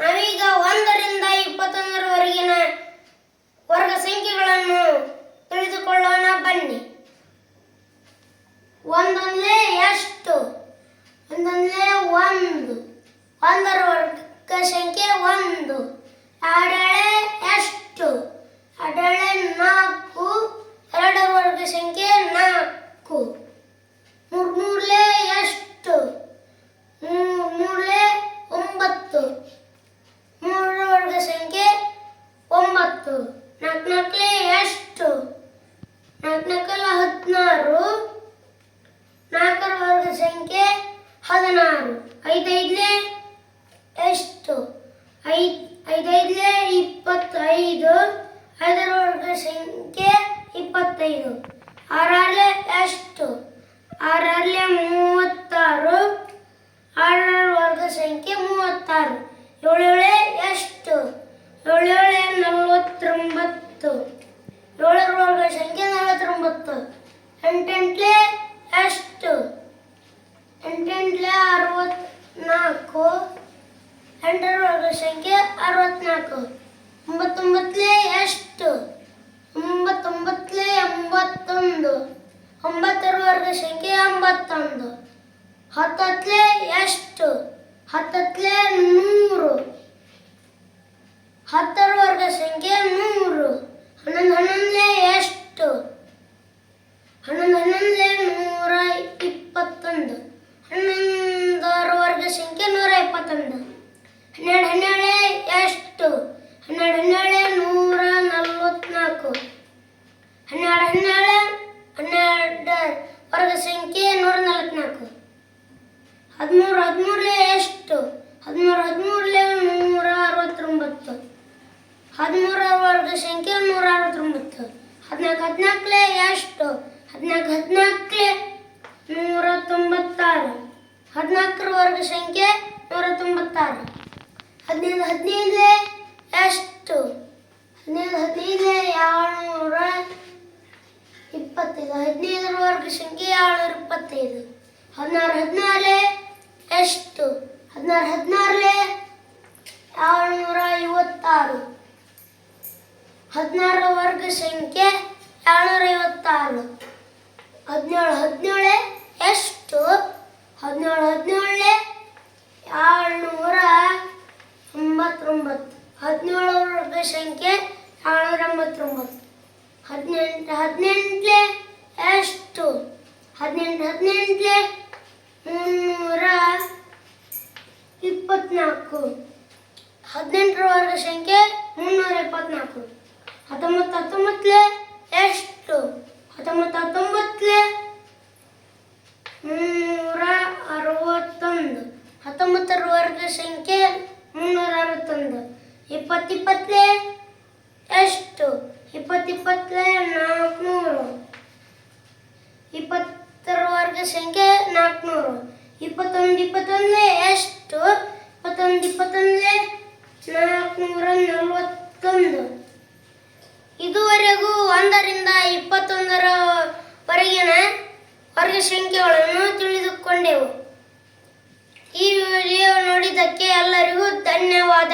ನಾವೀಗ 1ರಿಂದ 21ರವರೆಗಿನ ವರ್ಗ ಸಂಖ್ಯೆಗಳನ್ನು ತಿಳಿದುಕೊಳ್ಳೋಣ ಬನ್ನಿ. ಒಂದೊಂದಲೇ ಎಷ್ಟು? ಒಂದೊಂದಲೇ 1. 1ರ ವರ್ಗ ಸಂಖ್ಯೆ 1. ಎರಡೆಳೆ ಎಷ್ಟು? ಎರಡೆಳೆ 4. 2ರ ವರ್ಗ ಸಂಖ್ಯೆ 4. ಮೂರ್ಮೂರಲೆ ಎಷ್ಟು? ಮೂರ್ಮೂರಲೆ 9. 3ರ ವರ್ಗ ಸಂಖ್ಯೆ 9. ನಾಲ್ಕನಾಲ್ಕಲೆ ಎಷ್ಟು? ನಾಲ್ಕನಾಲ್ಕಲೆ 16. 4ರ ವರ್ಗ ಸಂಖ್ಯೆ 16. ಐದೈದಲೆ ಎಷ್ಟು? ಐದೈದಲೆ 25. 5ರ ವರ್ಗ ಸಂಖ್ಯೆ 25. ಆರಾರಲೆ ಎಷ್ಟು? ಆರಾರಲೆ 36. 6ರ ವರ್ಗ ಸಂಖ್ಯೆ 36. ಏಳೇಳೆ ಎಷ್ಟು? ಏಳೇಳೆ 49. 7ರ ವರ್ಗ ಸಂಖ್ಯೆ 49. ಎಂಟೆಂಟ್ಲೆ ಎಷ್ಟು? ಎಂಟೆಂಟ್ಲೆ 64. 8ರ ವರ್ಗ ಸಂಖ್ಯೆ 64. 9 ಎಷ್ಟು? 9 81. 9ರ ವರ್ಗ ಸಂಖ್ಯೆ 81. 10 ಎಷ್ಟು? 10 100. 10ರ ವರ್ಗ ಸಂಖ್ಯೆ 100. 11 ಎಷ್ಟು? 11 121. 11ರ ವರ್ಗ ಸಂಖ್ಯೆ 121. 12 ಎಷ್ಟು? 12 144. 12 ವರ್ಗ ಸಂಖ್ಯೆ 144. 13 ಎಷ್ಟು? 13 169. 13ರ ವರ್ಗ ಸಂಖ್ಯೆ 169. 14 ಎಷ್ಟು? 14 196. 14ರ ವರ್ಗ ಸಂಖ್ಯೆ 196. 15 ಎಷ್ಟು? 15 725. 15ರ ವರ್ಗ ಸಂಖ್ಯೆ 725. 16 ಎಷ್ಟು? 16 756. 16ರ ವರ್ಗ ಸಂಖ್ಯೆ 756. 17 ಎಷ್ಟು? 17 789. 17ರ ವರ್ಗ ಸಂಖ್ಯೆ 789. 18 ಎಷ್ಟು? 18 324. 18ರ ವರ್ಗ ಸಂಖ್ಯೆ 324. 19 ಎಷ್ಟು? 19 361. 19ರ ವರ್ಗ ಸಂಖ್ಯೆ 361. 20 ಎಷ್ಟು? 20 400. 20ರ ವರ್ಗ ಸಂಖ್ಯೆ 400. 21 ಎಷ್ಟು? 21 441. ಇದುವರೆಗೂ 1ರಿಂದ 21ರವರೆಗಿನ ವರ್ಗ ಸಂಖ್ಯೆಗಳನ್ನು ತಿಳಿದುಕೊಂಡೆವು. ಈ ವಿಡಿಯೋ ನೋಡಿದ್ದಕ್ಕೆ ಎಲ್ಲರಿಗೂ ಧನ್ಯವಾದ.